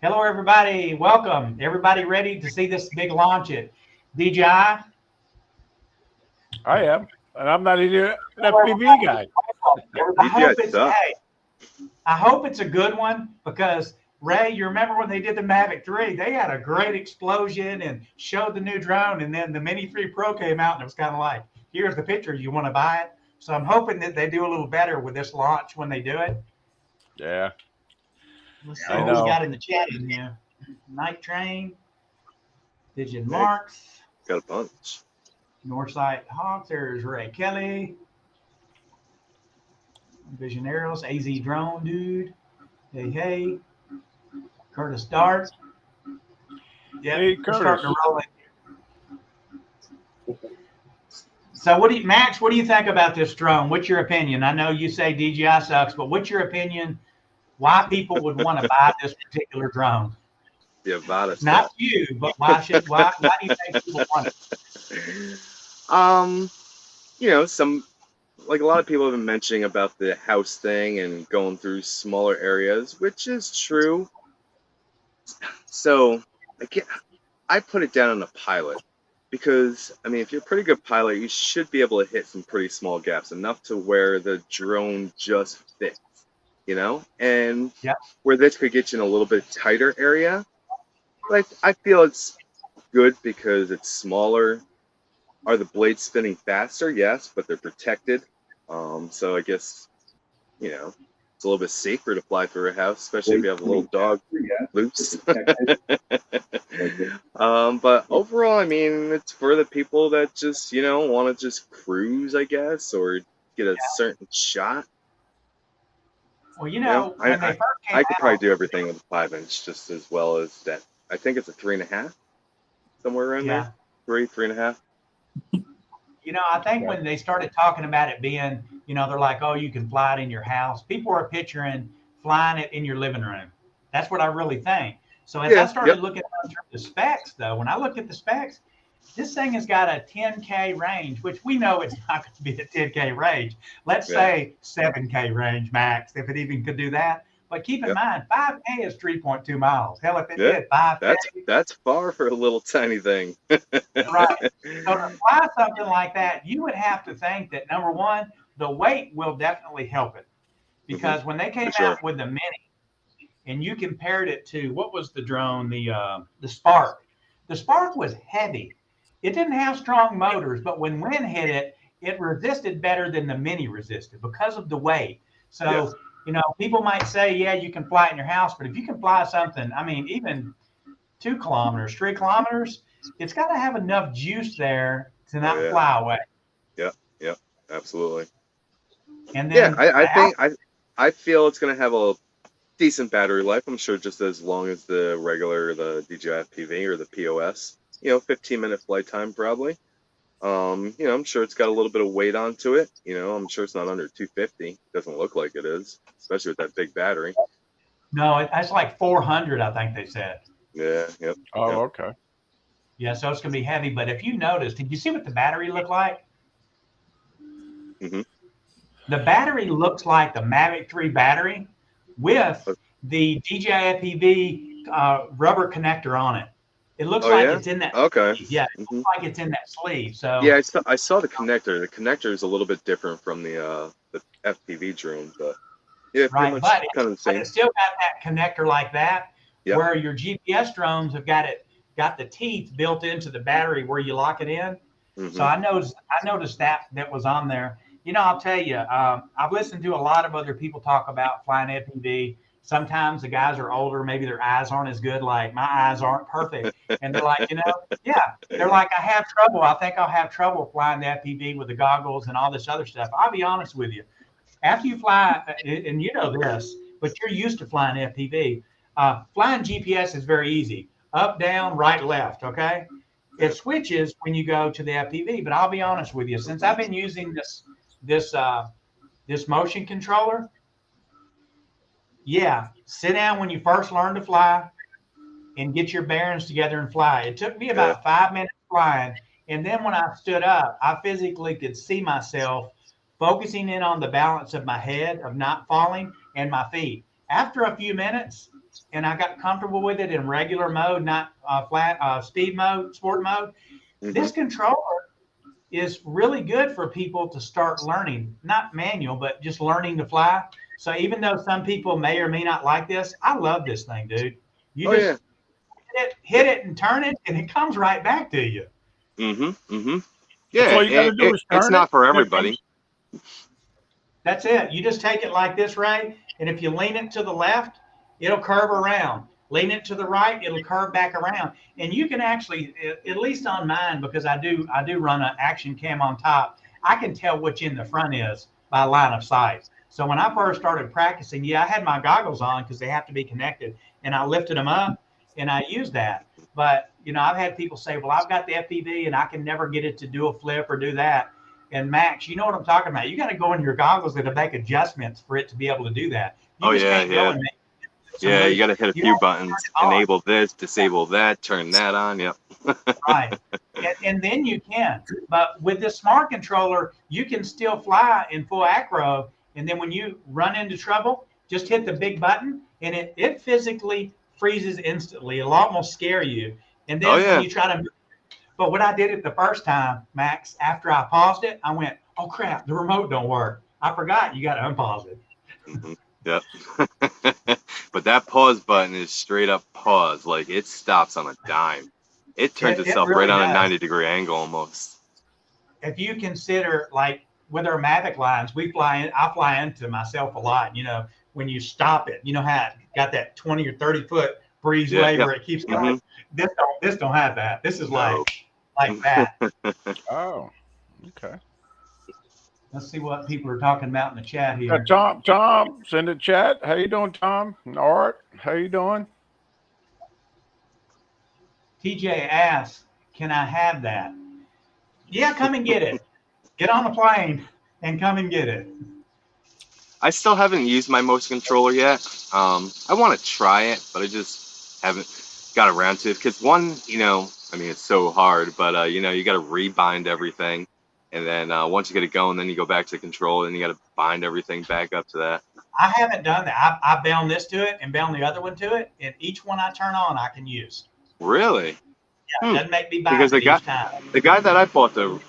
Hello, everybody. Welcome. Everybody ready to see this big launch at DJI? I am, and I'm not even an Hello, FPV everybody. guy. I DJI hope it's sucks. hey, I hope it's a good one because Ray, you remember when they did the Mavic 3? They had a great explosion and showed the new drone, and then the Mini 3 Pro came out, and it was kind of like, here's the picture. You want to buy it? So I'm hoping that they do a little better with this launch when they do it. Yeah, Let's see I what we know. got in the chat in here. Night Train, Pigeon Hey, Marks, got a bunch. Northside Hawks. There's Ray Kelly. Vision Arrows, AZ Drone Dude. Hey, hey. Curtis Dart. Yep, Hey, we're starting to Curtis. roll in. So, Max? What do you think about this drone? What's your opinion? I know you say DJI sucks, but what's your opinion? Why people would want to buy this particular drone? The Avata Not stuff. you, but why do you think people want it? um, some like a lot of people have been mentioning about the house thing and going through smaller areas, which is true. So I put it down on a pilot because I mean, if you're a pretty good pilot, you should be able to hit some pretty small gaps, enough to where the drone just fits, and Yep. where this could get you in a little bit tighter area. Like I feel it's good because it's smaller. Are the blades spinning faster? Yes, but they're protected. So I guess it's a little bit safer to fly through a house, especially if you have a little dog loose. But overall, I mean, it's for the people that just want to just cruise, I guess, or get a certain shot. Well, I when they I, first came I could probably out, do everything with a 5 inch just as well as that. I think it's a 3.5, somewhere around there. yeah, 3.5. I think Okay. when they started talking about it being, they're like, oh, you can fly it in your house. People are picturing flying it in your living room. That's what I really think. So as I Yeah. started Yep. looking at the specs, though, when I looked at the specs, this thing has got a 10K range, which we know it's not going to be a 10K range. Let's Yeah. say 7K range max, if it even could do that. But keep in Yep. mind, 5K is 3.2 miles. Hell, if it Yeah. did 5K, That's far for a little tiny thing. right. So to fly something like that, you would have to think that number one, the weight will definitely help it. Hmm. Because when they came For sure. out with the Mini and you compared it to what was the drone, the Spark. The Spark was heavy. It didn't have strong motors, but when wind hit it, it resisted better than the Mini resisted because of the weight. Yes. So, people might say, yeah, you can fly it in your house, but if you can fly something, I mean, even 2 kilometers, 3 kilometers, it's got to have enough juice there to Oh not yeah. fly away. Yep. Yep. Absolutely. And Yeah. then I think I feel it's gonna have a decent battery life. I'm sure just as long as the DJI FPV or the POS. 15-minute flight time probably. I'm sure it's got a little bit of weight onto it. I'm sure it's not under 250. Doesn't look like it is, especially with that big battery. no, it's like 400, I think they said. Yeah. Yep. Oh, Yep. okay. Yeah, so it's going to be heavy. But if you notice, did you see what the battery looked like? Hmm. The battery looks like the Mavic 3 battery with the DJI FPV rubber connector on it. It looks Oh like yeah. it's in that Okay. sleeve. Yeah, it Hmm. looks like it's in that sleeve. Yeah, So, I saw the connector. The connector is a little bit different from the FPV drone, but yeah, pretty right, much kind of the but same. it's still got that connector like that, Yep. where your GPS drones have got the teeth built into the battery where you lock it in. So Hmm. I noticed that was on there. I'll tell you, I've listened to a lot of other people talk about flying FPV. Sometimes the guys are older, maybe their eyes aren't as good. Like my eyes aren't perfect, and they're like, yeah, they're like, I have trouble. I think I'll have trouble flying the FPV with the goggles and all this other stuff. I'll be honest with you. After you fly, and you know this, but you're used to flying FPV. Flying GPS is very easy: up, down, right, left. Okay, it Yep. switches when you go to the FPV. But I'll be honest with you, since I've been using this this motion controller, yeah, sit down when you first learn to fly and get your bearings together and fly. It took me Yeah. about 5 minutes flying. And then when I stood up, I physically could see myself focusing in on the balance of my head, of not falling, and my feet. After a few minutes, and I got comfortable with it in regular mode, not speed mode, sport mode. This controller is really good for people to start learning, not manual, but just learning to fly. So even though some people may or may not like this, I love this thing, dude. You Oh just yeah. hit it and turn it, and it comes right back to you. That's Yeah, all you got to do is turn it's it. not for everybody. That's it. You just take it like this, Ray, and if you lean it to the left, it'll curve around. Lean it to the right, it'll curve back around. And you can actually, at least on mine, because I do run an action cam on top, I can tell which end the front is by line of sight. So when I first started practicing, yeah, I had my goggles on because they have to be connected, and I lifted them up and I used that. But you know, I've had people say, well, I've got the FPV and I can never get it to do a flip or do that. And Max, you know what I'm talking about. You got to go in your goggles and make adjustments for it to be able to do that. You just can't go and make yeah, you got to hit a few buttons, enable this, disable that, turn that on. Yep. Right. And then you can. But with this smart controller, you can still fly in full acro. And then when you run into trouble, just hit the big button and it physically freezes instantly. It'll almost scare you. And then when you try to, but what I did it the first time, Max, after I paused it, I went, oh crap, the remote don't work. I forgot you got to unpause it. Yep. But that pause button is straight up pause. Like it stops on a dime. It turns itself really right on a 90-degree angle almost. If you consider, like with our Mavic lines, I fly into myself a lot. You know, when you stop it, you know how it got that 20 or 30 foot breeze wave where it keeps going. This don't have that. This is like that. Oh, okay. Let's see what people are talking about in the chat here. Tom's in the chat. How you doing, Tom? Art, how you doing? TJ asks, can I have that? Yeah, come and get it. Get on the plane and come and get it. I still haven't used my motion controller yet. I want to try it, but I just haven't got around to it. Because one, you know, I mean, it's so hard, but, you know, you got to rebind everything. And then once you get it going, then you go back to the control, and you got to bind everything back up to that. I haven't done that. I bound this to it and bound the other one to it, and each one I turn on, I can use. Really? Yeah, it doesn't make me bind because it each time. The guy that I bought the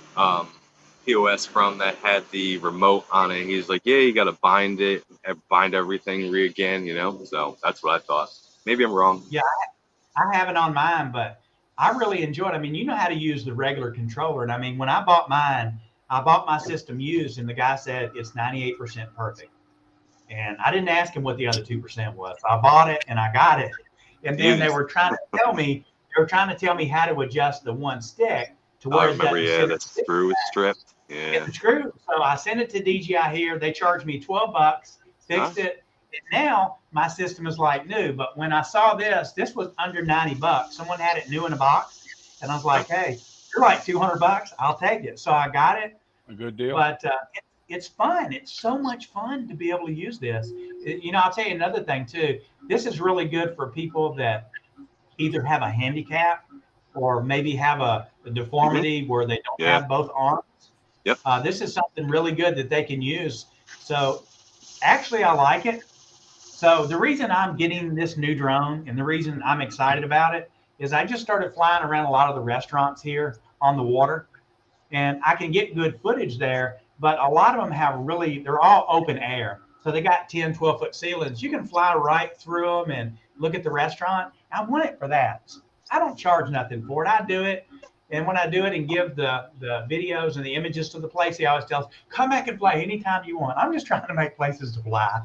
POS from that had the remote on it, he's like, yeah, you got to bind it, bind everything again, you know? So that's what I thought. Maybe I'm wrong. Yeah, I have it on mine, but I really enjoy it. I mean, you know how to use the regular controller. And I mean, when I bought mine, I bought my system used, and the guy said it's 98% perfect. And I didn't ask him what the other 2% was. I bought it and I got it. And then they were trying to tell me how to adjust the one stick to where it doesn't that screw is stripped. Yeah. The screw. So I sent it to DJI here. They charged me $12, fixed it. And now my system is like new. But when I saw this was under $90. Someone had it new in a box. And I was like, hey, you're like $200. I'll take it. So I got it. A good deal. But it's fun. It's so much fun to be able to use this. You know, I'll tell you another thing too. This is really good for people that either have a handicap or maybe have a deformity where they don't have both arms. Yep. This is something really good that they can use. So actually, I like it. So the reason I'm getting this new drone and the reason I'm excited about it is I just started flying around a lot of the restaurants here on the water, and I can get good footage there, but a lot of them they're all open air. So they got 10, 12 foot ceilings. You can fly right through them and look at the restaurant. I want it for that. I don't charge nothing for it. I do it. And when I do it and give the videos and the images to the place, he always tells, come back and play anytime you want. I'm just trying to make places to fly.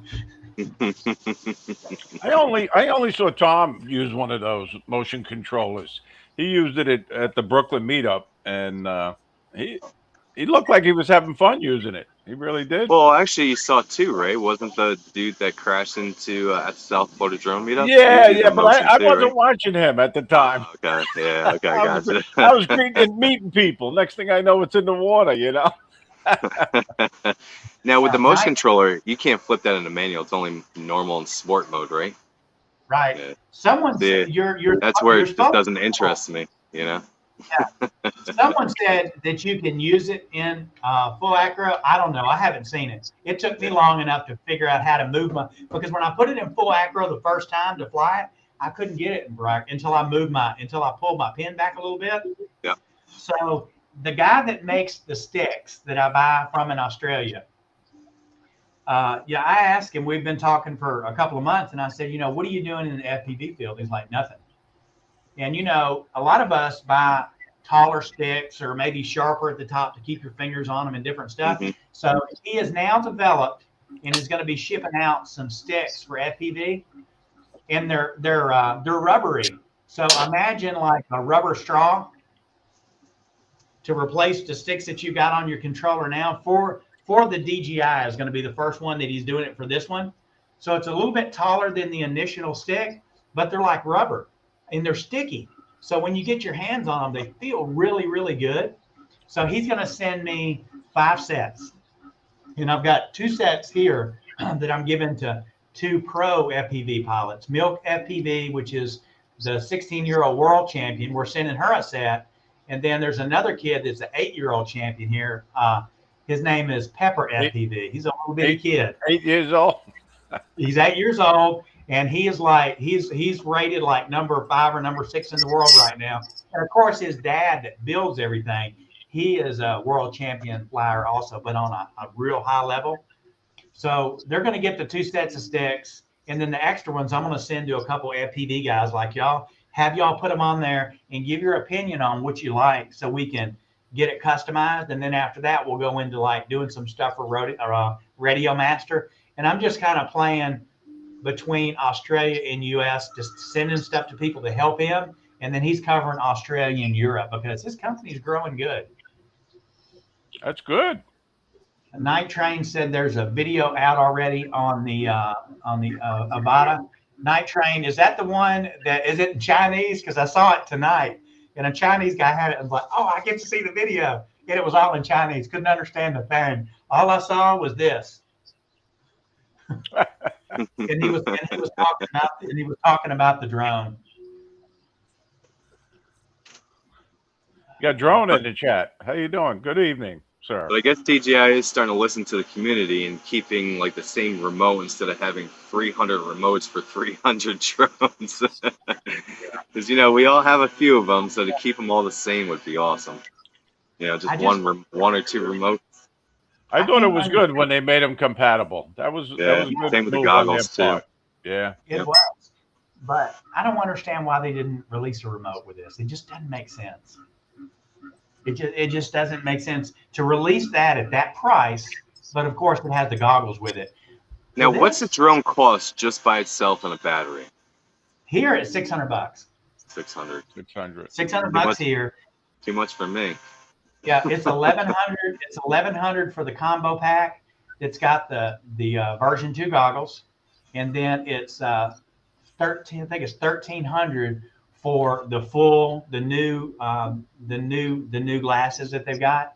I only saw Tom use one of those motion controllers. He used it at the Brooklyn meetup, and he looked like he was having fun using it. He really did. Well, actually, you saw two, right? Wasn't the dude that crashed into at the South Florida drone meetup? Yeah, but I wasn't watching him at the time. Oh, okay, yeah, okay, gotcha. I was meeting people. Next thing I know, it's in the water, you know. Now, with the motion controller, you can't flip that into manual. It's only normal and sport mode, right? Right. Yeah. Someone said you're that's where it just doesn't interest me, you know? Someone said that you can use it in full acro. I don't know. I haven't seen it. It took me long enough to figure out how to move because when I put it in full acro the first time to fly it, I couldn't get it in until I pulled my pin back a little bit. Yeah. So the guy that makes the sticks that I buy from in Australia, I asked him, we've been talking for a couple of months, and I said, what are you doing in the FPV field? He's like, nothing. And, a lot of us buy taller sticks or maybe sharper at the top to keep your fingers on them and different stuff. Mm-hmm. So he has now developed and is going to be shipping out some sticks for FPV, and they're rubbery. So imagine like a rubber straw to replace the sticks that you got on your controller now. For the DJI is going to be the first one that he's doing it for this one. So it's a little bit taller than the initial stick, but they're like rubber and they're sticky. So when you get your hands on them, they feel really, really good. So he's going to send me 5 sets. And I've got 2 sets here that I'm giving to 2 pro FPV pilots. Milk FPV, which is the 16-year-old world champion. We're sending her a set. And then there's another kid that's an 8-year-old champion here. His name is Pepper FPV. He's a little bitty kid. 8 years old. He's 8 years old. And he is like, he's rated like number 5 or number 6 in the world right now. And of course, his dad that builds everything, he is a world champion flyer also, but on a real high level. So they're going to get the 2 sets of sticks. And then the extra ones I'm going to send to a couple FPV guys like y'all. Have y'all put them on there and give your opinion on what you like so we can get it customized. And then after that, we'll go into like doing some stuff for Radio Master. And I'm just kind of playing between Australia and US, just sending stuff to people to help him. And then he's covering Australia and Europe because his company's growing good. That's good. Night Train said there's a video out already on the Avata. Night Train, is that the one that is it in Chinese? Because I saw it tonight and a Chinese guy had it and was like, oh, I get to see the video. And it was all in Chinese. Couldn't understand the thing. All I saw was this. and he was talking about the drone. You got drone in the chat. How you doing? Good evening, sir. But I guess DJI is starting to listen to the community and keeping like the same remote instead of having 300 remotes for 300 drones. Because we all have a few of them, so to keep them all the same would be awesome. Just one or 2 remotes. I thought it was good when they made them compatible. That was good. Same with the goggles too. Yeah, it was. But I don't understand why they didn't release a remote with this. It just doesn't make sense. It just doesn't make sense to release that at that price. But of course, it has the goggles with it. Now, what's the drone cost just by itself and a battery? Here it's $600. 600. 600 bucks here. Too much for me. Yeah, it's 1,100. It's 1,100 for the combo pack. It's got the version 2 goggles, and then it's 13. I think it's 1,300 for the new glasses that they've got.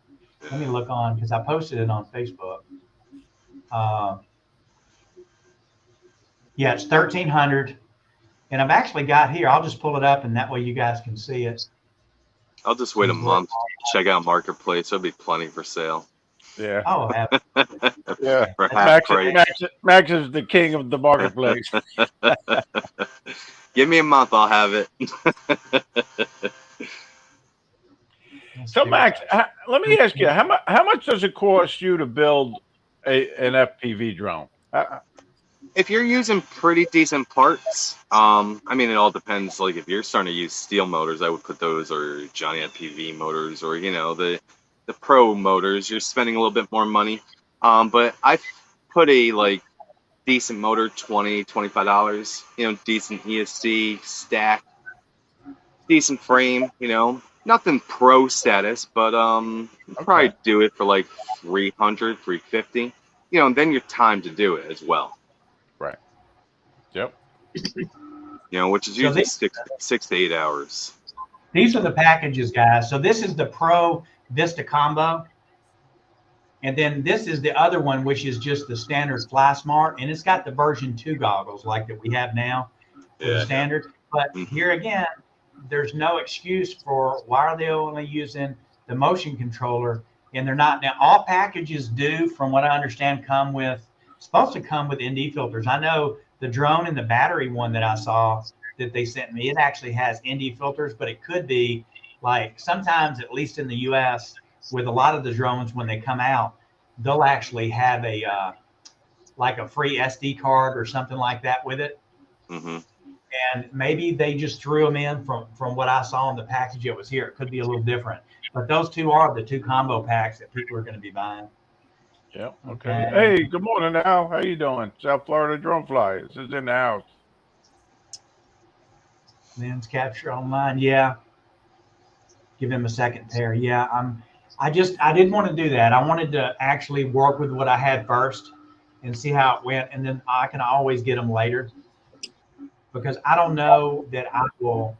Let me look on because I posted it on Facebook. Yeah, it's 1,300, and I've actually got here. I'll just pull it up, and that way you guys can see it. I'll just wait a month. Check out Marketplace. There'll be plenty for sale. Yeah. Oh, yeah. For half Max is the king of the marketplace. Give me a month, I'll have it. So, Max, let me ask you, how much does it cost you to build an FPV drone? If you're using pretty decent parts, I mean, it all depends. Like, if you're starting to use steel motors, I would put those, or Johnny FPV motors, or, the pro motors, you're spending a little bit more money. But I've put a, decent motor, $20, $25, decent ESC, stack, decent frame, nothing pro status, but probably do it for, 300, 350, and then your time to do it as well. Right. Yep. Which is usually 6 to 8 hours. These are the packages, guys. So this is the Pro Vista Combo. And then this is the other one, which is just the standard Fly Smart. And it's got the version 2 goggles like that we have now for the standard. But here again, there's no excuse for why are they only using the motion controller and they're not. Now all packages do, from what I understand, supposed to come with ND filters. I know the drone and the battery one that I saw that they sent me, it actually has ND filters, but it could be like sometimes, at least in the US, with a lot of the drones when they come out, they'll actually have a like a free SD card or something like that with it. Mm-hmm. And maybe they just threw them in from what I saw in the package that was here. It could be a little different, but those two are the two combo packs that people are going to be buying. Yeah. Okay. Hey, good morning, Al. How you doing? South Florida Drone Flyers is in the house. Lens capture online. Yeah. Give him a second pair. Yeah. I didn't want to do that. I wanted to actually work with what I had first and see how it went. And then I can always get them later, because I don't know that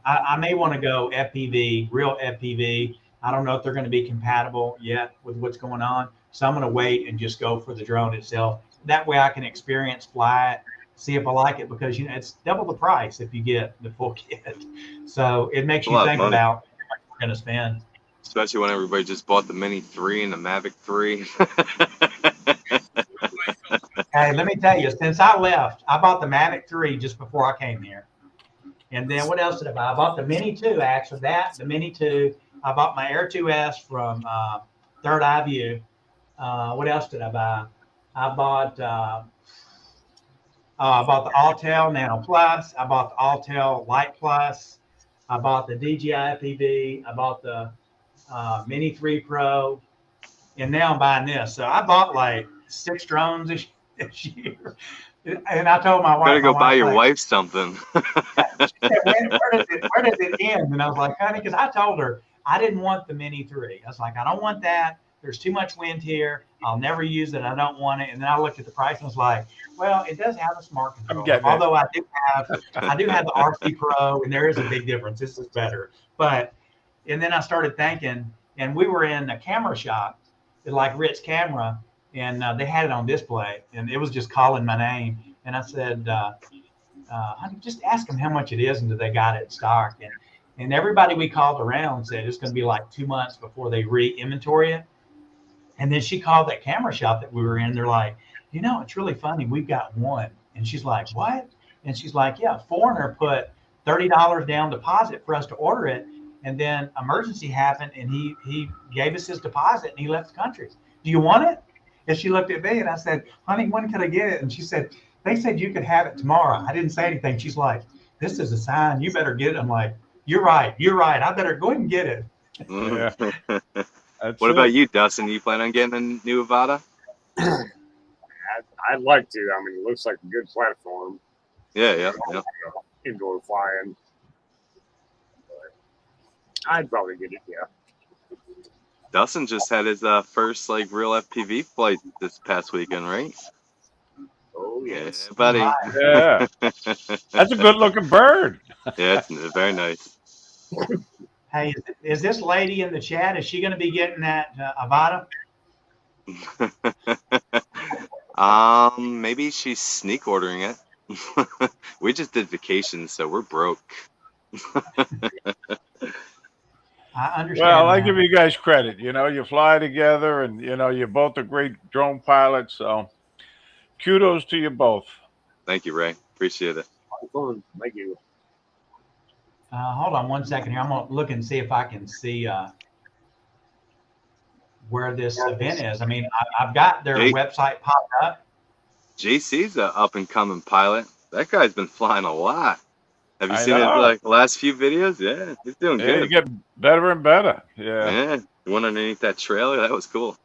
I may want to go FPV, real FPV. I don't know if they're going to be compatible yet with what's going on. So I'm going to wait and just go for the drone itself. That way I can experience, fly it, see if I like it, because it's double the price if you get the full kit. So it makes you think about how much we're going to spend. Especially when everybody just bought the Mini 3 and the Mavic 3. Hey, let me tell you, since I left, I bought the Mavic 3 just before I came here. And then what else did I buy? I bought the Mini 2, actually, the Mini 2. I bought my Air 2S from Third Eye View. What else did I buy? I bought the Autel Nano Plus. I bought the Autel Light Plus. I bought the DJI FPV. I bought the Mini 3 Pro. And now I'm buying this. So I bought like 6 drones this year. And I told my wife, better go buy your wife something. She said, where does it end? And I was like, honey, because I told her I didn't want the Mini 3. I was like, I don't want that. There's too much wind here. I'll never use it. I don't want it. And then I looked at the price and was like, well, it does have a smart controller. Although I do have the RC Pro, and there is a big difference. This is better. And then I started thinking, and we were in a camera shop, like Ritz Camera, and they had it on display, and it was just calling my name. And I said, honey, just ask them how much it is and do they got it in stock. And everybody we called around said it's going to be like 2 months before they re-inventory it. And then she called that camera shop that we were in. They're like, it's really funny. We've got one. And she's like, what? And she's like, yeah, foreigner put $30 down deposit for us to order it. And then emergency happened, and he gave us his deposit, and he left the country. Do you want it? And she looked at me, and I said, honey, when could I get it? And she said, they said you could have it tomorrow. I didn't say anything. She's like, this is a sign. You better get it. I'm like, you're right. I better go ahead and get it. Yeah. What about you, Dustin? You plan on getting a new Avata? I'd like to. I mean, it looks like a good platform. Yeah. Indoor flying. I'd probably get it, yeah. Dustin just had his first real FPV flight this past weekend, right? Oh yes, yeah, buddy. Yeah, that's a good-looking bird. Yeah, it's very nice. Hey, is this lady in the chat? Is she going to be getting that Avata? Maybe she's sneak ordering it. We just did vacation, so we're broke. I understand. Well, I give you guys credit. You fly together, and you're both a great drone pilots. So, kudos to you both. Thank you, Ray. Appreciate it. Thank you. Hold on 1 second here. I'm gonna look and see if I can see where this event is. I mean, I've got their website popped up. JC's an up and coming pilot. That guy's been flying a lot. Have you seen his last few videos? Yeah, he's doing good. He's getting better and better. Yeah. The one underneath that trailer, that was cool.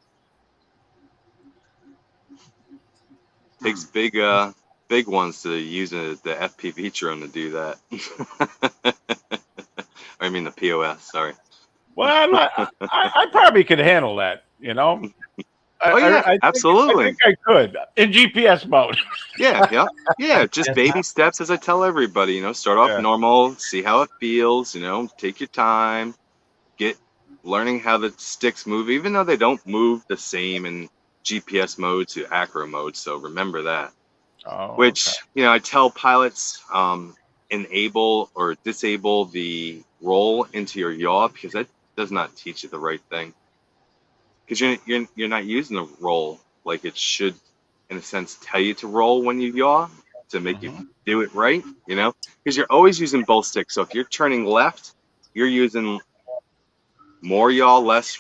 Takes big ones to use the FPV drone to do that. I mean the POS. Sorry. Well, I probably could handle that. Absolutely. I think I could in GPS mode. Yeah. Just baby steps, as I tell everybody. Start off normal, see how it feels. Take your time, learning how the sticks move, even though they don't move the same in GPS mode to acro mode. So remember that. Oh, Which okay. I tell pilots, enable or disable the roll into your yaw, because that does not teach you the right thing. Because you're not using the roll like it should, in a sense, tell you to roll when you yaw to make you do it right. You know, because you're always using both sticks. So if you're turning left, you're using more yaw, less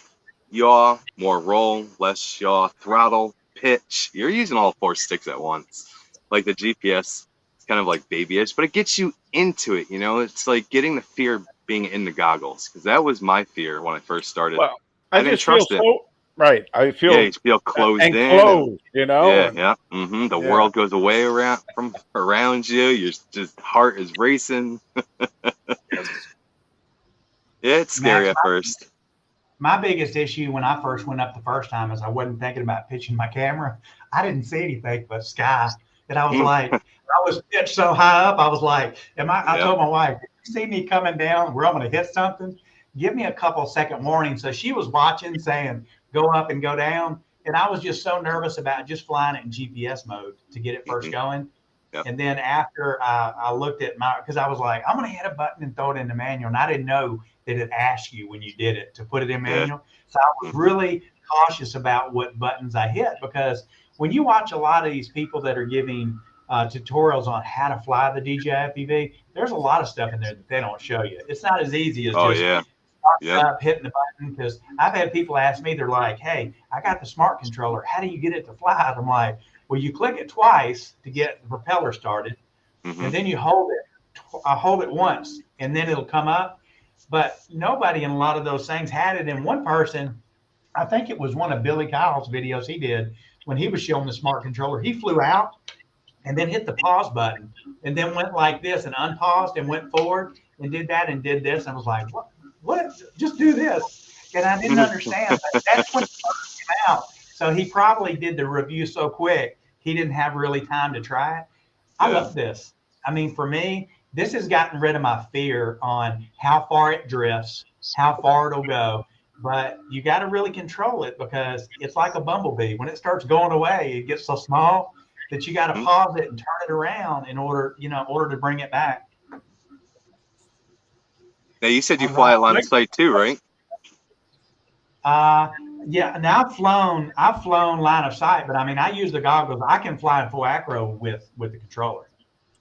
yaw, more roll, less yaw, throttle, pitch. You're using all 4 sticks at once. Like the GPS, it's kind of like babyish, but it gets you into it. You know, it's like getting the fear of being in the goggles, because that was my fear when I first started. Well, I I didn't just feel trust it. so right. I Yeah, feel you feel closed in. enclosed, you know. Yeah, and- yeah. The Yeah. world goes away around you. Your just heart is racing. Yeah, it's scary Max, at first. my biggest issue when I first went up the first time is I wasn't thinking about pitching my camera. I didn't see anything but sky. And I was like, I was pitched so high up. I was like, I told my wife, if you see me coming down where I'm going to hit something, give me a couple second warning. So she was watching saying, go up and go down. And I was just so nervous about just flying it in GPS mode to get it first going. Yep. And then after I looked at because I was like, I'm going to hit a button and throw it in the manual. And I didn't know that it asked you when you did it to put it in manual. So I was really cautious about what buttons I hit, because when you watch a lot of these people that are giving tutorials on how to fly the DJI FPV, there's a lot of stuff in there that they don't show you. It's not as easy as up, hitting the button. Because I've had people ask me, they're like, hey, I got the smart controller. How do you get it to fly? I'm like, well, you click it twice to get the propeller started, and then you hold it once, and then it'll come up. But nobody in a lot of those things had it. And one person, I think it was one of Billy Kyle's videos he did when he was showing the smart controller, he flew out and then hit the pause button and then went like this and unpaused and went forward and did that and did this. I was like, what? Just do this. And I didn't understand. But that's when it came out. So he probably did the review so quick, he didn't have really time to try it. I love this. I mean, for me, this has gotten rid of my fear on how far it drifts, how far it'll go. But you got to really control it, because it's like a bumblebee. When it starts going away, it gets so small that you got to pause it and turn it around in order to bring it back. Now you said you fly line of sight too, right? Yeah. Now I've flown line of sight, but I mean, I use the goggles. I can fly in full acro with the controller.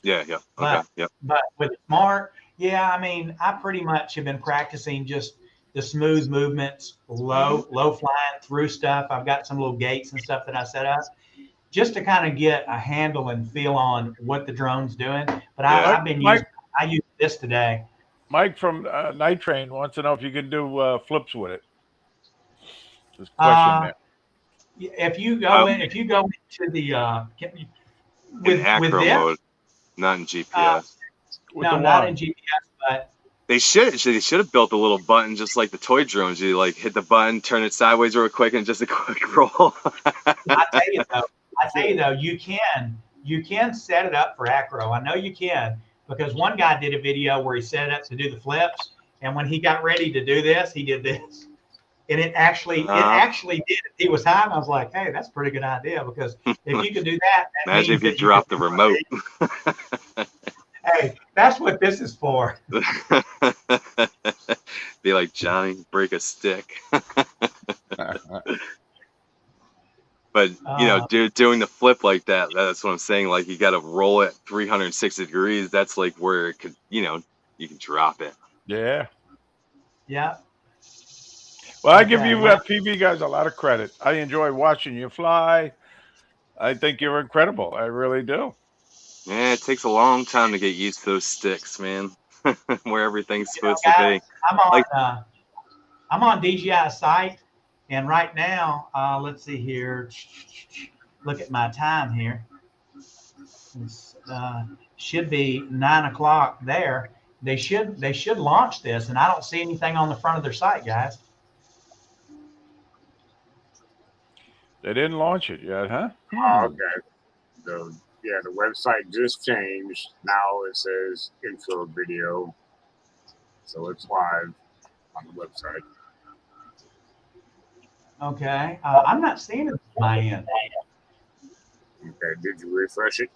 Yeah. Okay. But with smart, I mean, I pretty much have been practicing just the smooth movements, low flying through stuff. I've got some little gates and stuff that I set up just to kind of get a handle and feel on what the drone's doing. But I used this today. Mike from Night Train wants to know if you can do flips with it. There's a question there. If you go into the with acro this, mode, not in GPS. No, not in GPS, but they should have built a little button just like the toy drones. You like hit the button, turn it sideways real quick, and just a quick roll. I tell you though, you can set it up for acro. I know you can, because one guy did a video where he set it up to do the flips, and when he got ready to do this, he did this. And it actually did it. He was high, and I was like, hey, that's a pretty good idea, because if you could do that, imagine if you dropped the remote. Hey, that's what this is for. Be like, Johnny, break a stick. But doing the flip like that—that's what I'm saying. Like, you got to roll it 360 degrees. That's like where it could, you can drop it. Yeah. Yeah. Well, I give you FPV guys a lot of credit. I enjoy watching you fly. I think you're incredible. I really do. Yeah, it takes a long time to get used to those sticks, man. Where everything's supposed to be. I'm on DJI site, and right now, let's see here. Look at my time here. It's, should be 9 o'clock there. They should launch this, and I don't see anything on the front of their site, guys. They didn't launch it yet, huh? Okay. The website just changed. Now it says intro video. So it's live on the website. Okay. I'm not seeing it on my end. Okay. Did you refresh it?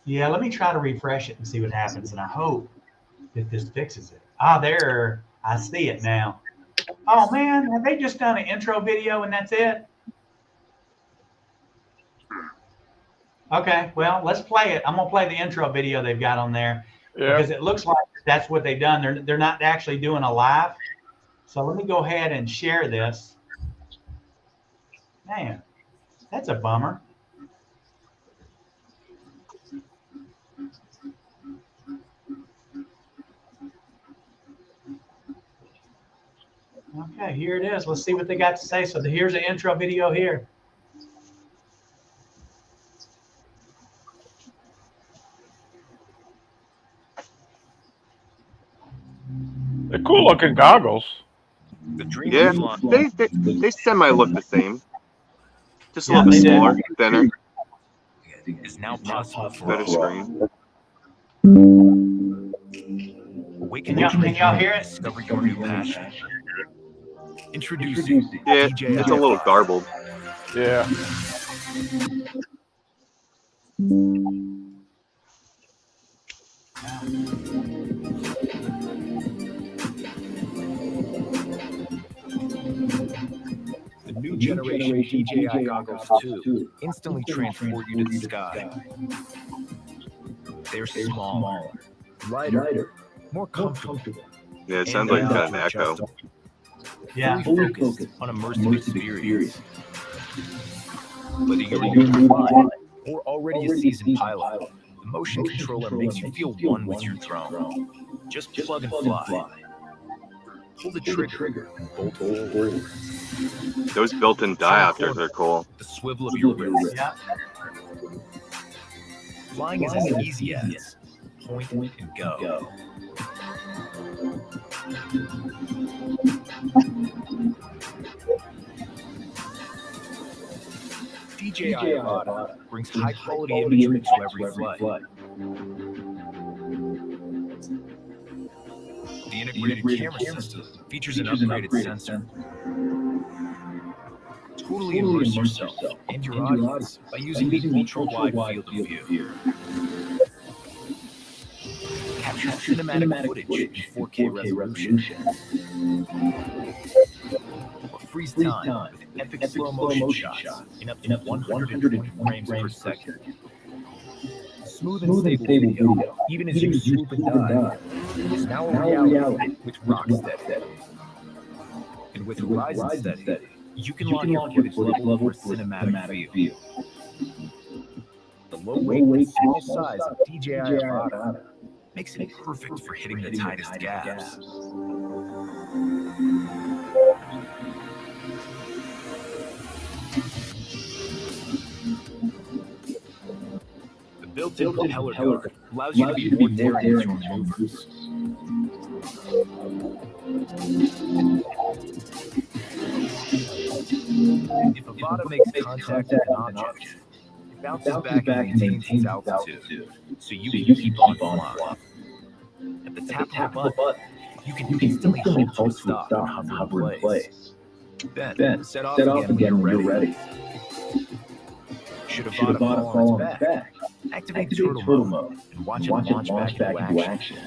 Yeah, let me try to refresh it and see what happens, and I hope that this fixes it. Ah, there, I see it now. Oh man, have they just done an intro video and that's it? Okay, well, let's play it. I'm gonna play the intro video they've got on there because it looks like that's what they've done. They're not actually doing a live. So let me go ahead and share this. Man, that's a bummer. Okay, here it is. Let's see what they got to say. So here's an intro video here. They're cool looking goggles. Yeah, they semi look the same. Just a little bit smaller, thinner. Is now possible for Better screen. Awaken Can y'all hear it? Discover your new passion. Introducing Yeah, DJI it's a little AVATA. garbled. Yeah. The new generation DJI goggles 2 instantly transport you to the sky. They're smaller, lighter, more comfortable. Yeah, it sounds like it's got an echo. Yeah. Fully focused on immersive experience. Whether you're new to flying or already a seasoned pilot, the motion controller makes you feel one with your drone. Just plug and fly. Pull the trigger and bolt forward. Those built-in diopters are cool. The swivel of your wrist. Yeah. Flying is as easy as point and go. DJI AVATA brings high-quality imagery to every flight. The integrated camera system features an upgraded sensor. Totally immerse yourself and your audience by using the ultra-wide field of view. Capture cinematic footage in 4K resolution. Or freeze time with epic slow-motion shots in up to 120 frames per second. Smooth and stable video, even as you swoop and dive, is now a reality with Rocksteady. And with Horizon Steady, you can lock your footage level for cinematic feel. The low weight and small size of DJI AVATA makes it perfect for hitting the tightest gaps. The built-in propeller guard allows you to be more daring in your maneuvers. If AVATA makes contact with an object, it bounces back and maintains its altitude, so you can keep on flying. At the tap of a button, you can instantly halt to a stop and hover in place. Then, set off again when you're ready. Should AVATA fall on its back, activate turtle mode and watch it launch back into action.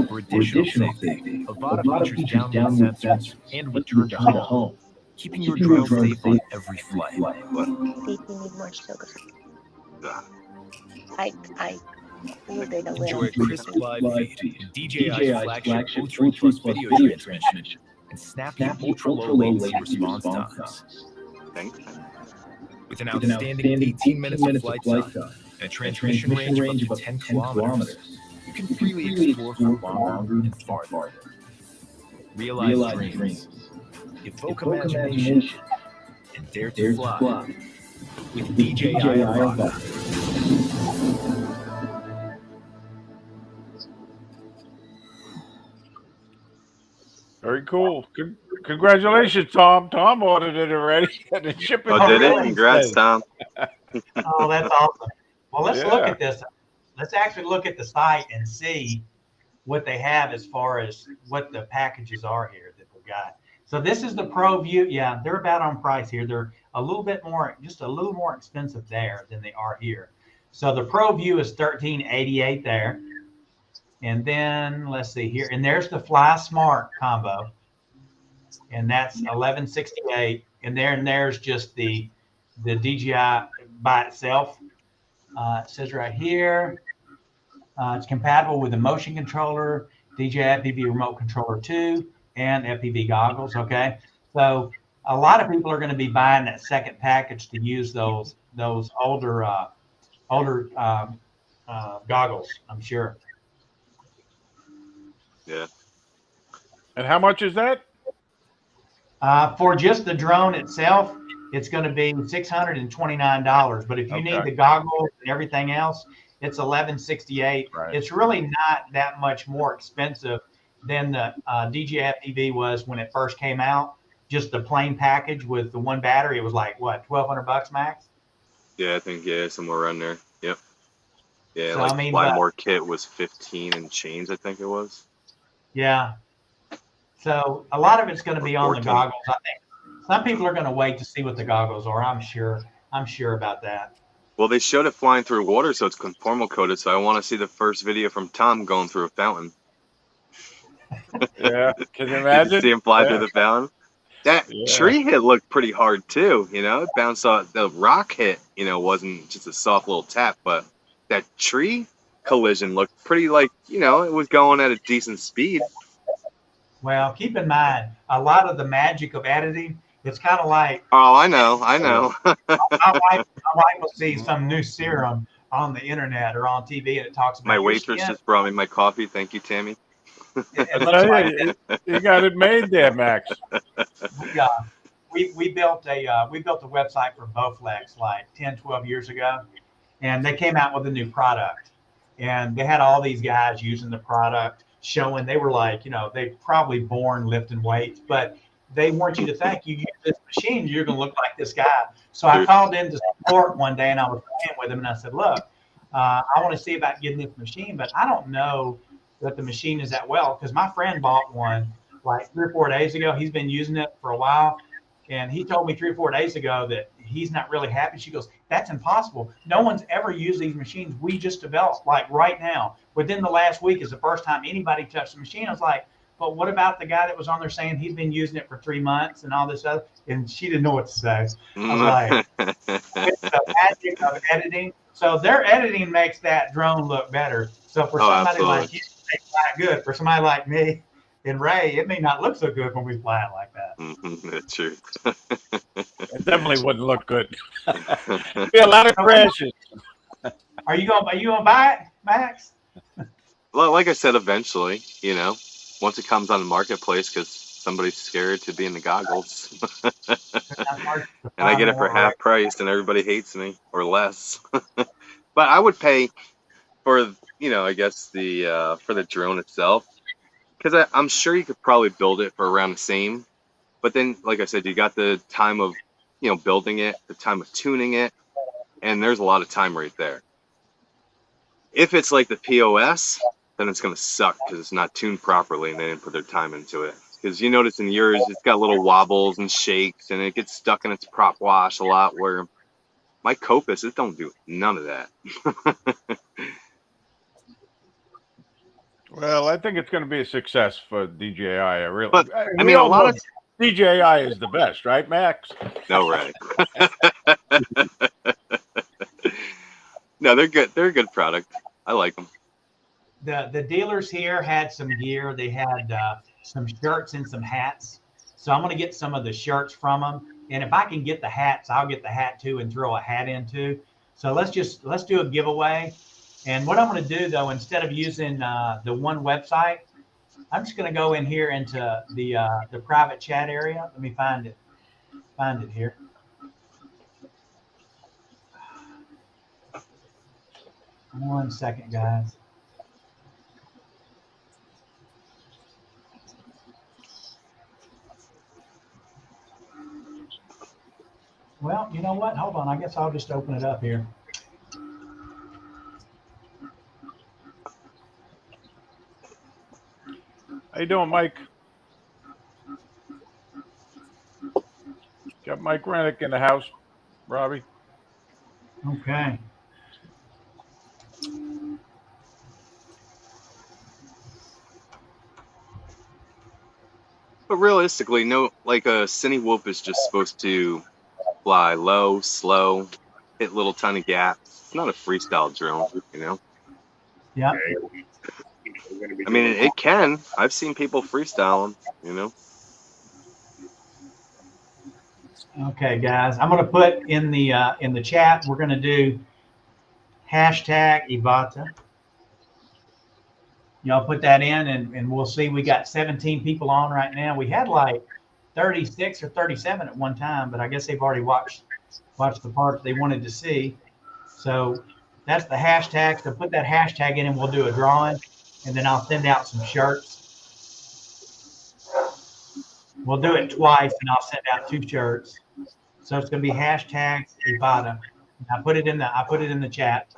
For additional safety, AVATA features download sensors and return to home, keeping your drone safe on every flight. Need more sugar. Enjoy a crisp live feed in DJI's flagship Ultra Plus video transmission and snappy ultra-low latency response times. Thanks. With an outstanding 18 minutes of flight time and a transmission range of up to 10 kilometers, you can freely explore for longer and farther. Realize dreams, evoke imagination, and dare to fly with DJI AVATA. Very cool. Congratulations, Tom. Tom ordered it already. And it's shipping. Oh, did it? really? Congrats, Tom. Oh, that's awesome. Well, let's look at this. Let's actually look at the site and see what they have as far as what the packages are here that we got. So this is the Pro View. Yeah, they're about on price here. They're a little bit more, just a little more expensive there than they are here. So the Pro View is $1388 there. And then let's see here. And there's the Fly Smart combo. And that's $1168. And there's just the DJI by itself. It says right here, it's compatible with the motion controller, DJI FPV remote controller 2, and FPV goggles. Okay, so a lot of people are going to be buying that second package to use those older goggles, I'm sure. Yeah. And how much is that? For just the drone itself, it's going to be $629. But if you need the goggles and everything else, it's $1168. Right. It's really not that much more expensive than the DJI FPV was when it first came out. Just the plain package with the one battery, it was like what, $1,200 max? Yeah, I think somewhere around there. Yep. Yeah, So, like I mean, Fly More kit was 15 and change, I think it was. Yeah. So a lot of it's going to be on the 14. goggles. I think some people are going to wait to see what the goggles are. I'm sure about that. Well, they showed it flying through water, so it's conformal coated. So I want to see the first video from Tom going through a fountain. Yeah, can you imagine? Did you see him fly through the fountain? That tree hit looked pretty hard too. You know, it bounced off. The rock hit, you know, wasn't just a soft little tap, but that tree collision looked pretty like, you know, it was going at a decent speed. Well, keep in mind, a lot of the magic of editing, it's kind of like. Oh, I know. my wife will see some new serum on the internet or on TV, and it talks about My your waitress skin. just brought me my coffee. Thank you, Tammy. It looks like you got it made there, Max. we built a website for Bowflex like 10, 12 years ago, and they came out with a new product, and they had all these guys using the product, showing they were like, you know, they probably born lifting weights, but they want you to think you use this machine, you're going to look like this guy. So I called into support one day, and I was playing with him, and I said, look, I want to see about getting this machine, but I don't know that the machine is that well, because my friend bought one like 3 or 4 days ago. He's been using it for a while, and he told me 3 or 4 days ago that he's not really happy. She goes, that's impossible. No one's ever used these machines. We just developed, like right now, within the last week is the first time anybody touched the machine. I was like, but what about the guy that was on there saying he's been using it for 3 months and all this other? And she didn't know what to say. I was like, it's the magic of editing. So their editing makes that drone look better. So for somebody like you, they fly good. For somebody like me and Ray, it may not look so good when we fly it like that. That's true. It definitely wouldn't look good. Be a lot of crashes. Are you gonna buy it, Max? Well, like I said, eventually, you know, once it comes on the marketplace, because somebody's scared to be in the goggles, and I get it for half price, and everybody hates me or less. But I would pay for, you know, I guess for the drone itself, because I'm sure you could probably build it for around the same. But then, like I said, you got the time of, you know, building it, the time of tuning it, and there's a lot of time right there. If it's like the POS, then it's going to suck because it's not tuned properly and they didn't put their time into it. Because you notice in yours, it's got little wobbles and shakes, and it gets stuck in its prop wash a lot, where my Copus, it don't do none of that. Well, I think it's going to be a success for DJI. But I mean, a lot of DJI is the best, right, Max? No, right. No, they're good. They're a good product. I like them. The dealers here had some gear. They had some shirts and some hats. So I'm going to get some of the shirts from them. And if I can get the hats, I'll get the hat too and throw a hat in too. So let's do a giveaway. And what I'm going to do though, instead of using the one website, I'm just going to go in here into the private chat area. Let me find it here. One second, guys. Well, you know what? Hold on. I guess I'll just open it up here. How you doing, Mike? Mike Rennick in the house, Robbie. Okay. But realistically, no, like a cine whoop is just supposed to fly low, slow, hit little tiny gaps. It's not a freestyle drone, you know. Yeah. Okay. We're gonna be I mean, doing it can. I've seen people freestyle them, you know. Okay, guys. I'm gonna put in the chat. We're gonna do hashtag Avata. Y'all put that in, and we'll see. We got 17 people on right now. We had like 36 or 37 at one time, but I guess they've already watched the parts they wanted to see. So that's the hashtag. So put that hashtag in, and we'll do a drawing, and then I'll send out some shirts. We'll do it twice, and I'll send out 2 shirts. So it's going to be hashtag Avata. I put it in the chat.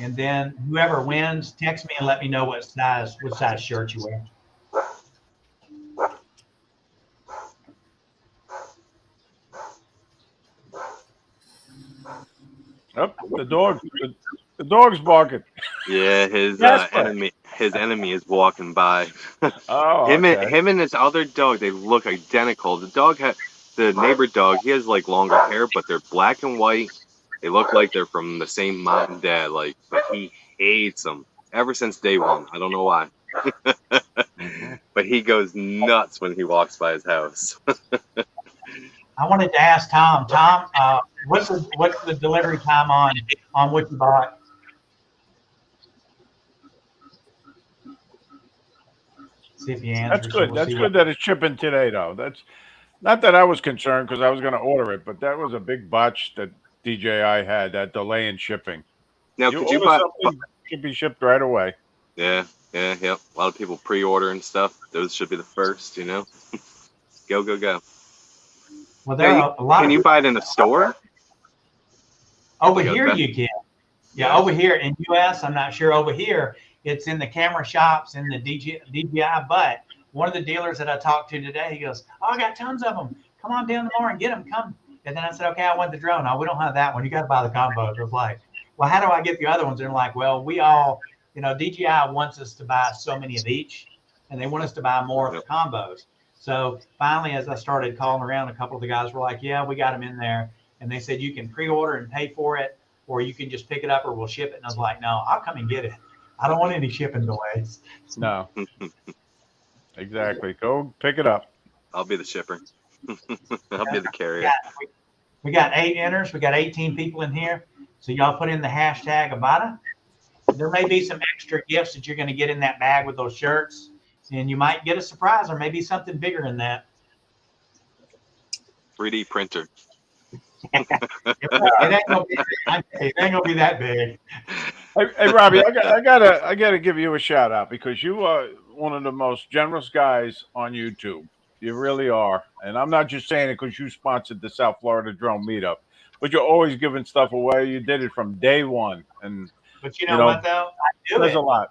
And then whoever wins, text me and let me know what size shirt you wear. Oh, the dog's barking. Yeah, his Yes, enemy is walking by. Oh, him okay. and his other dog, they look identical. The neighbor dog, he has like longer hair, but they're black and white. They look like they're from the same mom and dad. Like, but he hates them ever since day one. I don't know why, but he goes nuts when he walks by his house. I wanted to ask Tom. Tom, what's the delivery time on what you bought? See if he answers. That's good. We'll That's see good that it's shipping today, though. That's not that I was concerned because I was going to order it, but that was a big botch that DJI had, that delay in shipping. Now, You could you order buy? something, it should be shipped right away. Yeah. A lot of people pre-order and stuff. Those should be the first, you know. Go. Well, there are a lot. Can you buy it in a store? Over here, you can. Yeah, over here in U.S., I'm not sure. Over here, it's in the camera shops in the DJI. But one of the dealers that I talked to today, he goes, "Oh, I got tons of them. Come on down tomorrow and get them. Come." And then I said, "Okay, I want the drone. No, we don't have that one. You got to buy the combo." I was like, "Well, how do I get the other ones?" And they're like, "Well, we all, DJI wants us to buy so many of each, and they want us to buy more of the combos." So finally, as I started calling around, a couple of the guys were like, "Yeah, we got them in there." And they said, "You can pre-order and pay for it, or you can just pick it up or we'll ship it." And I was like, "No, I'll come and get it. I don't want any shipping delays." No. Exactly. Go pick it up. I'll be the shipper. I'll be the carrier. We got 8 enters. We got 18 people in here. So y'all put in the hashtag Avata. There may be some extra gifts that you're going to get in that bag with those shirts. And you might get a surprise or maybe something bigger than that. 3D printer. It ain't gonna be that big. Hey, Robbie, I gotta give you a shout out because you are one of the most generous guys on YouTube. You really are, and I'm not just saying it because you sponsored the South Florida Drone Meetup, but you're always giving stuff away. You did it from day one, and But you know what though? I do there's it. a lot.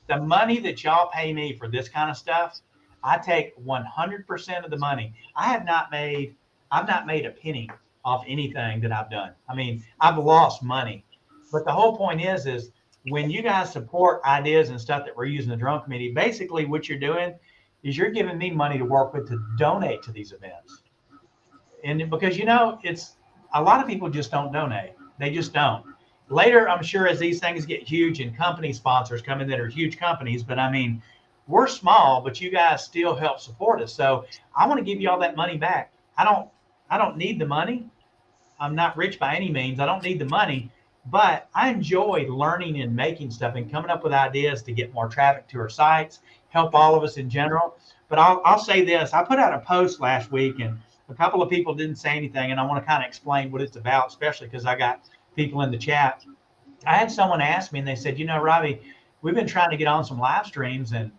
The money that y'all pay me for this kind of stuff, I take 100% of the money. I've not made a penny off anything that I've done. I mean, I've lost money, but the whole point is when you guys support ideas and stuff that we're using the drone committee, basically what you're doing is you're giving me money to work with to donate to these events. And because it's a lot of people just don't donate. They just don't. Later, I'm sure as these things get huge and company sponsors come in that are huge companies, but I mean, we're small, but you guys still help support us. So I want to give you all that money back. I don't need the money. I'm not rich by any means. I don't need the money, but I enjoy learning and making stuff and coming up with ideas to get more traffic to our sites, help all of us in general. But I'll say this. I put out a post last week and a couple of people didn't say anything, and I want to kind of explain what it's about, especially because I got people in the chat. I had someone ask me and they said, Robbie, we've been trying to get on some live streams and,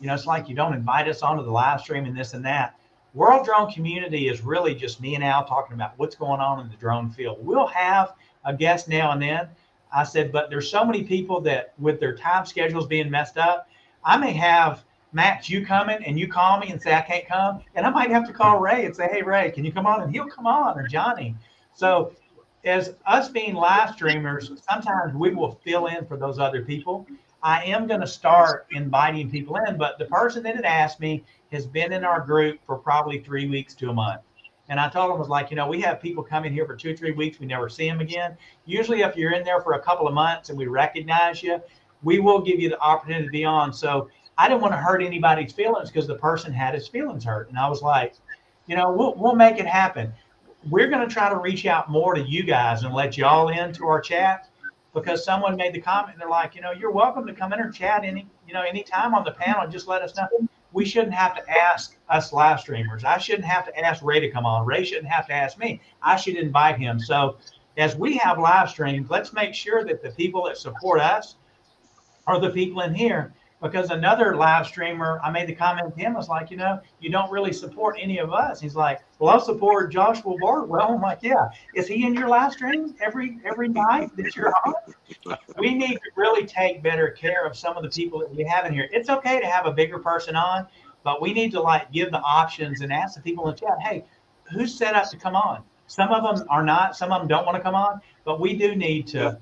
it's like you don't invite us onto the live stream and this and that. World Drone Community is really just me and Al talking about what's going on in the drone field. We'll have a guest now and then. I said, but there's so many people that with their time schedules being messed up, I may have, Matt, you coming? And you call me and say I can't come, and I might have to call Ray and say, hey Ray, can you come on? And he'll come on, or Johnny. So as us being live streamers, sometimes we will fill in for those other people. I am going to start inviting people in, but the person that had asked me has been in our group for probably 3 weeks to a month. And I told him, was like, we have people come in here for 2 or 3 weeks. We never see them again. Usually if you're in there for a couple of months and we recognize you, we will give you the opportunity to be on. So I didn't want to hurt anybody's feelings because the person had his feelings hurt. And I was like, we'll make it happen. We're going to try to reach out more to you guys and let y'all into our chat, because someone made the comment. They're like, you're welcome to come in or chat anytime on the panel. Just let us know. We shouldn't have to ask us live streamers. I shouldn't have to ask Ray to come on. Ray shouldn't have to ask me. I should invite him. So as we have live streams, let's make sure that the people that support us are the people in here. Because another live streamer, I made the comment to him, was like, you don't really support any of us. He's like, well, I'll support Joshua Bardwell. I'm like, yeah. Is he in your live stream every night that you're on? We need to really take better care of some of the people that we have in here. It's okay to have a bigger person on, but we need to give the options and ask the people in the chat, hey, who's set up to come on? Some of them are not. Some of them don't want to come on, but we do need to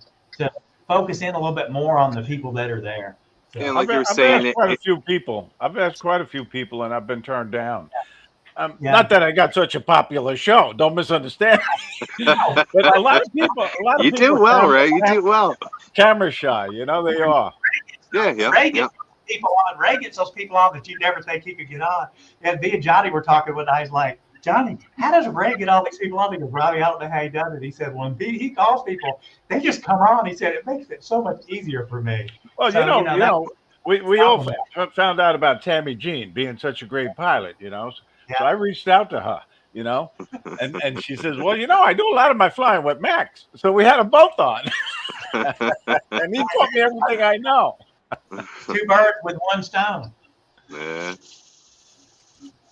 focus in a little bit more on the people that are there. And like you're saying, I've asked quite a few people, and I've been turned down. Not that I got such a popular show. Don't misunderstand. But a lot of people. You do well, Ray. You do well. Camera shy, they are. Yeah. Ray gets people on. Ray gets those people on that you never think he could get on. And me and Johnny were talking one night. He's like, Johnny, how does Ray get all these people on? Because Robbie, I don't know how he does it. He said, when he calls people, they just come on. He said, it makes it so much easier for me. Well, so, we all found out about Tammy Jean being such a great pilot, So I reached out to her, and she says, well, I do a lot of my flying with Max. So we had them both on. And he taught me everything I know. 2 birds with 1 stone. Yeah.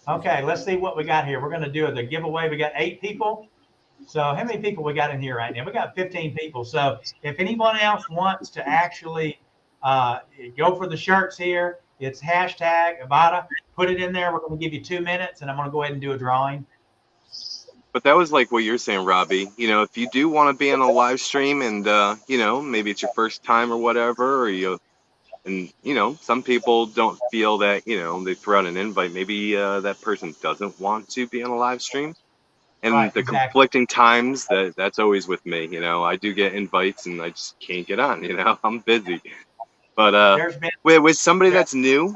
Okay, let's see what we got here. We're going to do the giveaway. We got 8 people. So how many people we got in here right now? We got 15 people. So if anyone else wants to actually go for the shirts here, it's hashtag Avata. Put it in there. We're going to give you 2 minutes, and I'm going to go ahead and do a drawing. But that was like what you're saying, Robbie. If you do want to be on a live stream and, maybe it's your first time or whatever, or some people don't feel that, they throw out an invite. Maybe that person doesn't want to be on a live stream. And the conflicting times, that's always with me. I do get invites and I just can't get on, I'm busy. But with somebody that's new,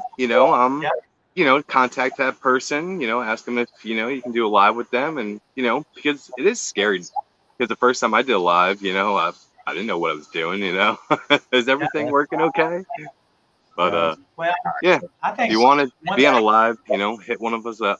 contact that person, ask them if, you can do a live with them. And, because it is scary. Because the first time I did a live, I didn't know what I was doing, Is everything working okay? But, I think if you want to be on a live, hit one of us up.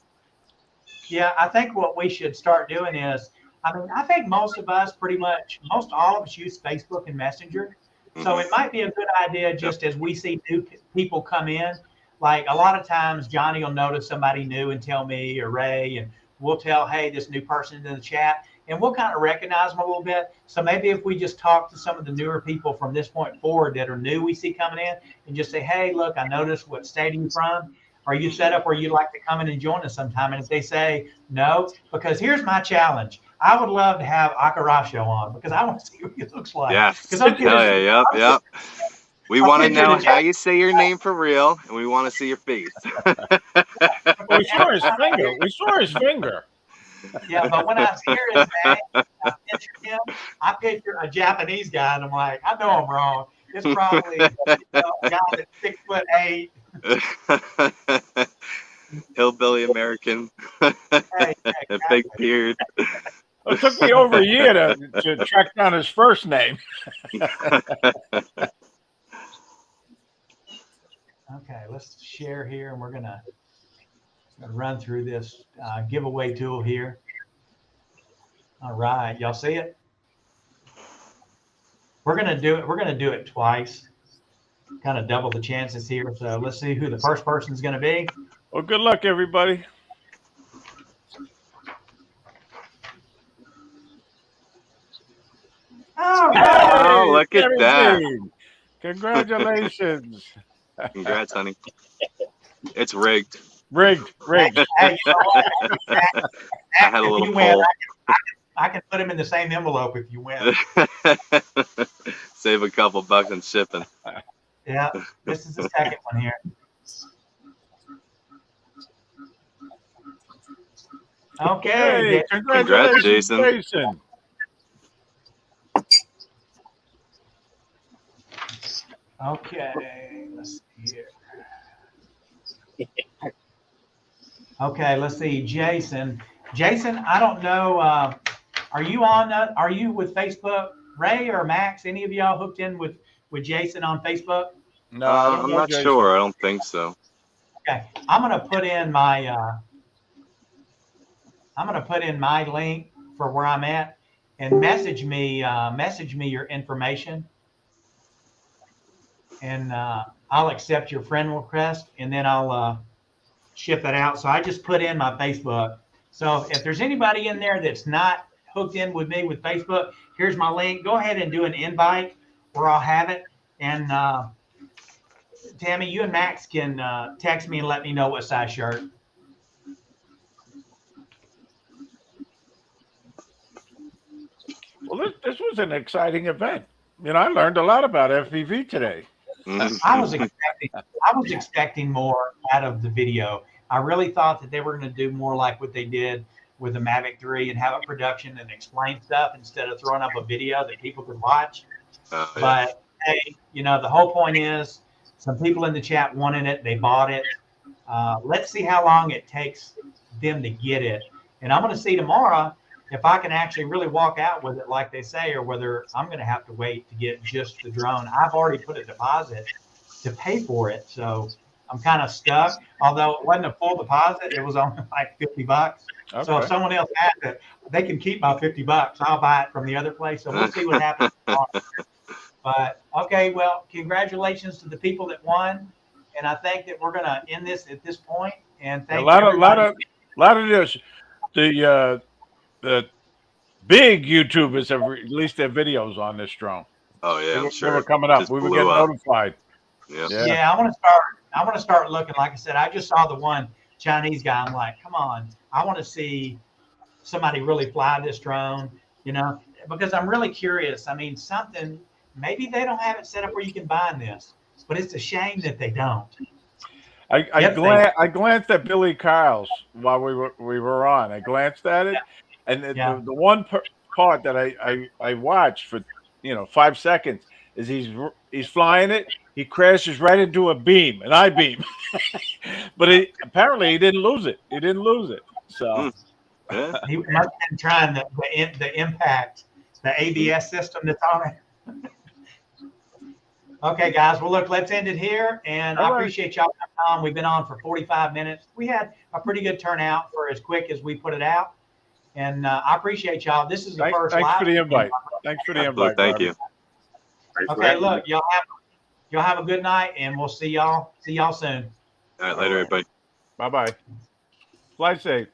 Yeah, I think what we should start doing is, I think most all of us use Facebook and Messenger. So it might be a good idea, just as we see new people come in, like a lot of times Johnny will notice somebody new and tell me, or Ray, and we'll tell, hey, this new person in the chat, and we'll kind of recognize them a little bit. So maybe if we just talk to some of the newer people from this point forward that are new we see coming in, and just say, hey, look, I noticed what state are you from? Are you set up where you'd like to come in and join us sometime? And if they say no, because here's my challenge. I would love to have Akarasho on, because I want to see what he looks like. Yes. Yep. We want to know how you say your name for real, and we want to see your face. We saw his finger. Yeah, but when I hear his name, I picture him. I picture a Japanese guy, and I'm like, I know I'm wrong. It's probably a guy that's 6'8". Hillbilly American, big beard. It took me over a year to track down his first name. Okay, let's share here, and we're gonna run through this giveaway tool here. All right, y'all see it? We're gonna do it twice. Kind of double the chances here. So let's see who the first person is going to be. Well, good luck, everybody. Oh, look at that. Congratulations. Congrats, honey. It's rigged. Rigged. Hey, you know what? I had a If little you win, poll. I can put them in the same envelope if you win. Save a couple bucks in shipping. Yeah, this is the second one here. Okay. Hey, Congrats, Jason. Jason. Okay, let's see here. Okay, let's see, Jason. Jason, I don't know. Are you on? Are you with Facebook, Ray or Max? Any of y'all hooked in with Jason on Facebook? No, I don't I'm know not Jason. sure. I don't think so. Okay, I'm gonna put in my link for where I'm at, and message me your information, and I'll accept your friend request, and then I'll ship that out. So I just put in my Facebook. So if there's anybody in there that's not hooked in with me with Facebook, here's my link. Go ahead and do an invite, or I'll have it. And Tammy, you and Max can text me and let me know what size shirt. Well, this was an exciting event. You know, I learned a lot about FPV today. I was expecting more out of the video. I really thought that they were going to do more like what they did with the Mavic 3 and have a production and explain stuff instead of throwing up a video that people could watch. Yeah. But hey, you know, the whole point is some people in the chat wanted it. They bought it. Let's see how long it takes them to get it. And I'm going to see tomorrow if I can actually really walk out with it like they say, or whether I'm going to have to wait to get just the drone. I've already put a deposit to pay for it. So I'm kind of stuck. Although it wasn't a full deposit, it was only like $50. Okay. So if someone else has it, they can keep my $50. I'll buy it from the other place. So we'll see what happens tomorrow. But okay, well, congratulations to the people that won. And I think that we're going to end this at this point. And thank a lot everybody. of this. The big YouTubers have released their videos on this drone. Oh yeah, They were coming up. Just We were blew getting up. notified. Yeah, I want to start looking. Like I said, I just saw the one Chinese guy. I'm like, come on, I want to see somebody really fly this drone, you know, because I'm really curious. I mean, maybe they don't have it set up where you can bind this, but it's a shame that they don't. I glanced at Billy Kyle's while we were on. I glanced at it, and the one part that I watched for 5 seconds is he's flying it. He crashes right into a beam, an I-beam, but apparently he didn't lose it. He didn't lose it. So he must have been trying the impact, the ABS system that's on it. Okay, guys. Well, look, let's end it here. And I appreciate y'all coming on. We've been on for 45 minutes. We had a pretty good turnout for as quick as we put it out. And I appreciate y'all. This is the first live. Thanks for the invite. Thanks for the invite. Thank you. Okay, look, y'all have a good night, and we'll see y'all soon. All right, later, everybody. Bye-bye. Fly safe.